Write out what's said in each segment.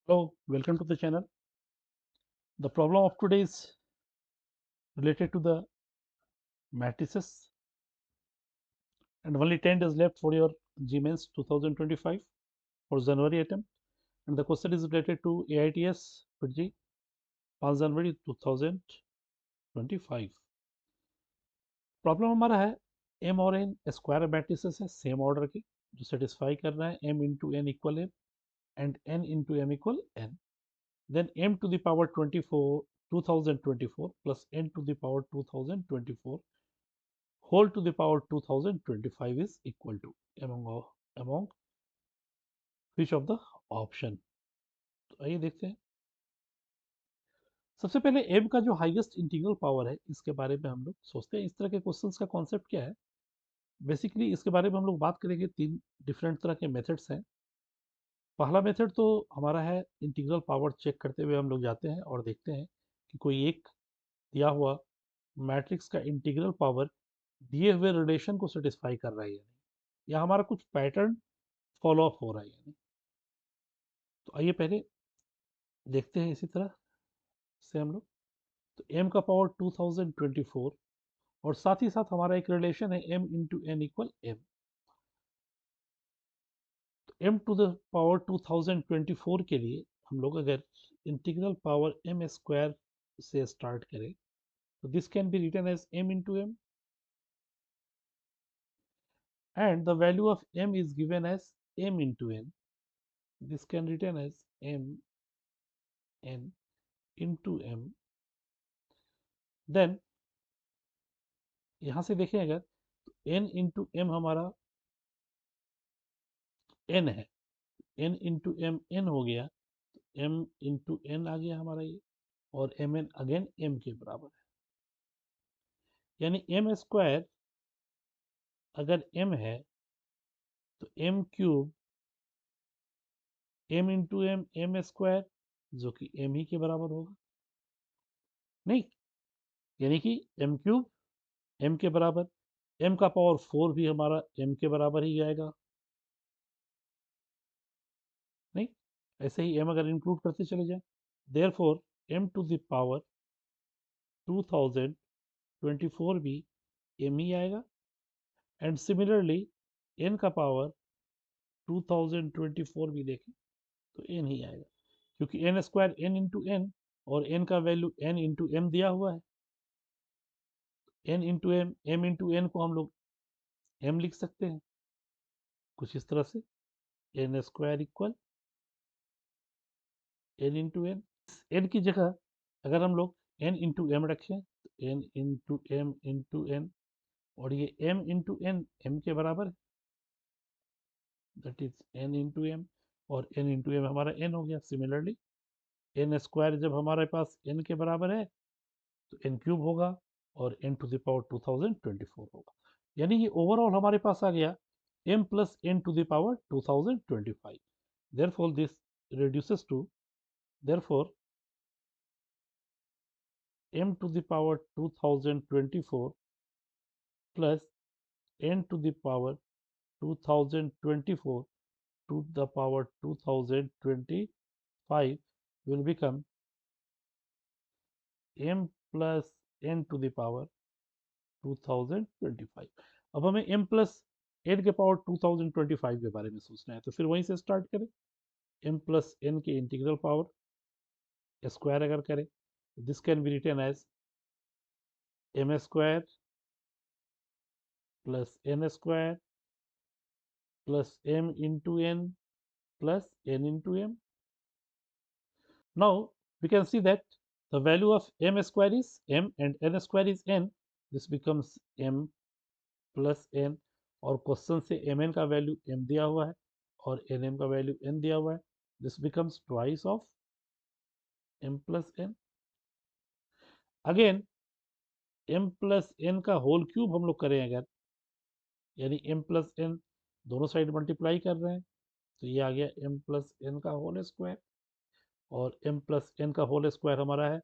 Hello, welcome to the channel. The problem of today is related to the matrices, and only 10 days left for your GMAINS 2025 for January attempt, and the question is related to AITS PG 5 January 2025. Problem हमारा है m और n square matrices है same order के जो satisfy कर रहा है m into n equal m and n into m equal n. Then m to the power 2024 plus n to the power 2024 whole to the power 2025 is equal to among which of the option. तो आइए देखते हैं. सबसे पहले m का जो highest integral power है इसके बारे में हम लोग सोचते हैं. इस तरह के क्वेश्चंस का कॉन्सेप्ट क्या है. बेसिकली इसके बारे में हम लोग बात करेंगे. तीन डिफरेंट तरह के मेथड्स हैं. पहला मेथड तो हमारा है इंटीग्रल पावर चेक करते हुए हम लोग जाते हैं और देखते हैं कि कोई एक दिया हुआ मैट्रिक्स का इंटीग्रल पावर दिए हुए रिलेशन को सेटिस्फाई कर रहा है या नहीं, या हमारा कुछ पैटर्न फॉलो अप हो रहा है या नहीं. तो आइए पहले देखते हैं इसी तरह से हम लोग. तो m का पावर 2024 और साथ ही साथ हमारा एक रिलेशन है m into n equal m. तो m टू द पावर 2024 के लिए हम लोग अगर इंटीग्रल पावर m स्क्वायर से स्टार्ट करें तो this can be written as m into m and the value of m is given as m into n. This can written as m n into m. Then यहाँ से देखें अगर तो n into m हमारा n है, n into m n हो गया, m into n आ गया हमारा ये, और m n अगेन m के बराबर है. यानी m स्क्वायर अगर m है तो m cube m into m m square जो कि m ही के बराबर होगा. नहीं, यानी कि m क्यूब m के बराबर, m का पावर 4 भी हमारा m के बराबर ही आएगा. नहीं, ऐसे ही m अगर इंक्लूड करते चले जाए, therefore m to the power 2024 भी m ही आएगा. एंड सिमिलरली n का पावर 2024 भी देखें तो n ही आएगा, क्योंकि n square n into n और n का वैल्यू n इंटू m दिया हुआ है. n into m, m into n को हम लोग m लिख सकते हैं कुछ इस तरह से, n square equal n into n. n की जगह अगर हम लोग n इंटू m रखें तो n into m into n, और ये m इंटू n m के बराबर है, that is n into m, और n इंटू m हमारा n हो गया. सिमिलरली n स्क्वायर जब हमारे पास n के बराबर है तो n क्यूब होगा और n टू द पावर 2024 होगा. यानी ये ओवरऑल हमारे पास आ गया m plus n to the power 2025. therefore this reduces to therefore m to the power 2024 plus n to the power 2024 to the power 2025 will become m plus n to the power 2025. अब हमें m plus n के power 2025 के बारे में सोचना है, तो फिर वहीं से स्टार्ट करें. m प्लस n के इंटीग्रल पावर स्क्वायर अगर करें तो this can be written as m square plus n square plus m into n plus n into m. Now we can see that the value of m square is m and n square is n. This becomes m plus n, और question से mn का value m दिया हुआ है और nm का value n दिया हुआ है. This becomes twice of m plus n. Again m plus n का होल क्यूब हम लोग करें अगर, यानी m plus n दोनों साइड मल्टीप्लाई कर रहे हैं तो ये आ गया m plus n का होल स्क्वायर, और m प्लस n का होल स्क्वायर हमारा है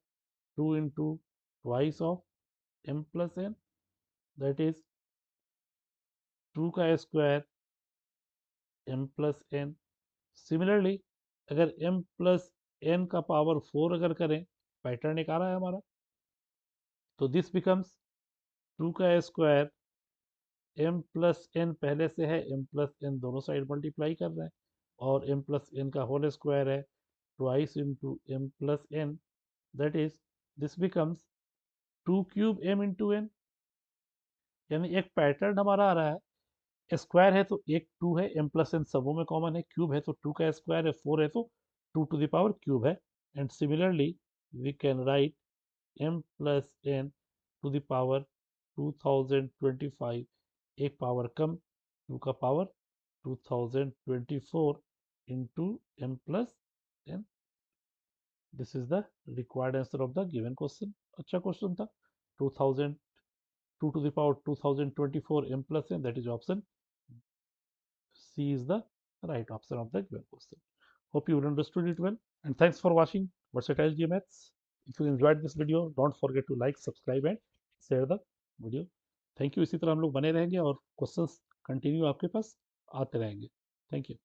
2 into twice of m plus n, that is 2 का square m plus n. Similarly अगर m प्लस n का पावर 4 अगर करें, पैटर्न एक आ रहा है हमारा, तो दिस बिकम्स 2 का स्क्वायर, m प्लस n पहले से है, m प्लस n दोनों साइड मल्टीप्लाई कर रहे हैं, और m प्लस n का होल स्क्वायर है, twice into m plus n, that is this becomes 2 cube m into n। यानी एक पैटर्न हमारा आ रहा है, स्क्वायर है तो एक 2 है, m प्लस n सबों में कॉमन है, क्यूब है तो 2 का स्क्वायर है, 4 है तो 2 टू द पावर क्यूब है, and similarly we can write m plus n to the power 2025, एक पावर कम, 2 का power 2024 into m plus n। This is the required answer of the given question. अच्छा question था। 2000 2 to the power 2024 m plus n, that is option C is the right option of the given question. Hope you understood it well, and thanks for watching Versatile GMaths. If you enjoyed this video, don't forget to like, subscribe and share the video. Thank you। इसी तरह हम लोग बने रहेंगे और questions continue आपके पास आते रहेंगे। Thank you.